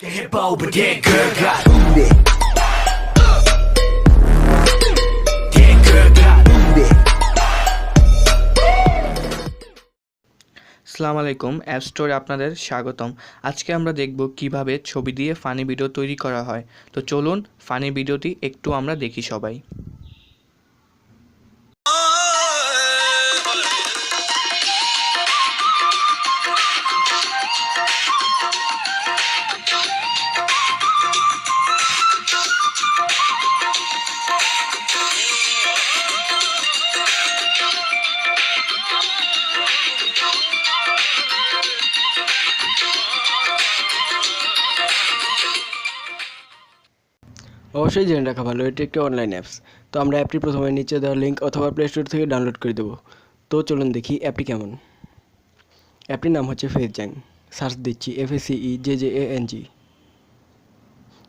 Hippo, but that girl got booty. That girl got booty. আসসালামু আলাইকুম app স্টোরে আপনাদের স্বাগতম। আজকে আমরা দেখব কিভাবে ছবি দিয়ে ফানি ভিডিও তৈরি করা হয়। তো চলুন ফানি ভিডিওটি একটু আমরা দেখি সবাই। অবশ্যই জেনে রাখা ভালো, এটি একটি অনলাইন অ্যাপস। তো আমরা অ্যাপটি প্রথমে নিচে দেওয়া লিঙ্ক অথবা প্লে স্টোর থেকে ডাউনলোড করে দেবো। তো চলুন দেখি অ্যাপটি কেমন। অ্যাপটির নাম হচ্ছে ফেসজ্যাং। সার্চ দিচ্ছি FACEJJANG।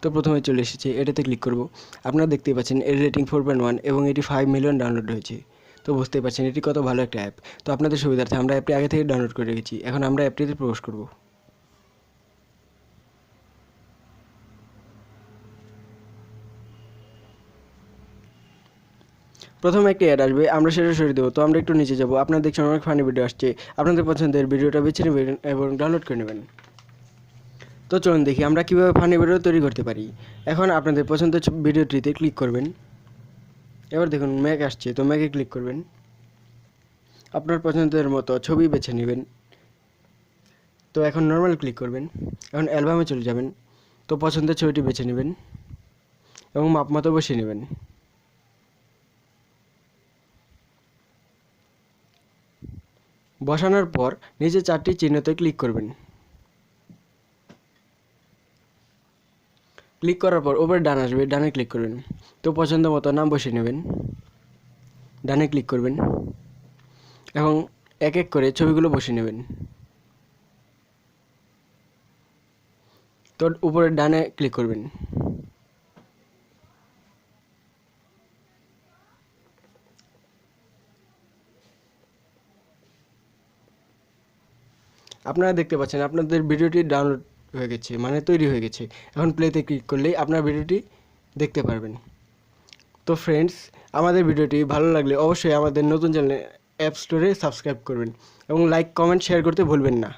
তো প্রথমে চলে এসেছে, এটাতে ক্লিক করব। আপনারা দেখতেই পাচ্ছেন এর রেটিং 4.1 এবং এটি 5 মিলিয়ন ডাউনলোড হয়েছে। তো বুঝতেই পারছেন এটি কত ভালো একটা অ্যাপ। তো আপনাদের সুবিধার্থে আমরা অ্যাপটি আগে থেকে ডাউনলোড করে রেখেছি। এখন আমরা অ্যাপটিতে প্রবেশ করব। প্রথমে একটি অ্যাড আসবে, আমরা সেটা সরিয়ে দেবো। তো আমরা একটু নিচে যাব। আপনারা দেখছেন অনেক ফানি ভিডিও আসছে, আপনাদের পছন্দের ভিডিওটা বেছে নেবেন এবং ডাউনলোড করে নেবেন। তো চলুন দেখি আমরা কীভাবে ফানি ভিডিও তৈরি করতে পারি। এখন আপনাদের পছন্দের ভিডিওটিতে ক্লিক করবেন। এবার দেখুন ম্যাক আসছে, তো ম্যাকে ক্লিক করবেন। আপনার পছন্দের মতো ছবি বেছে নেবেন। তো এখন নর্মাল ক্লিক করবেন। এখন অ্যালবামে চলে যাবেন। তো পছন্দের ছবিটি বেছে নেবেন এবং মাপ মতো বসিয়ে নেবেন। বসানোর পর নিচে 4টি চিহ্নতে ক্লিক করবেন। ক্লিক করার পর উপরে ডান আসবে, ডানে ক্লিক করবেন। তো পছন্দ মতো নাম বসিয়ে নেবেন। ডানে ক্লিক করবেন এবং এক এক করে ছবিগুলো বসিয়ে নেবেন। তো উপরে ডানে ক্লিক করবেন। আপনারা দেখতে পাচ্ছেন আপনাদের ভিডিওটি ডাউনলোড হয়ে গেছে, মানে তৈরি হয়ে গেছে। এখন প্লেতে ক্লিক করলেই আপনার ভিডিওটি দেখতে পারবেন। তো ফ্রেন্ডস, আমাদের ভিডিওটি ভালো লাগলে অবশ্যই আমাদের নতুন চ্যানেল অ্যাপ স্টোরে সাবস্ক্রাইব করবেন এবং লাইক কমেন্ট শেয়ার করতে ভুলবেন না।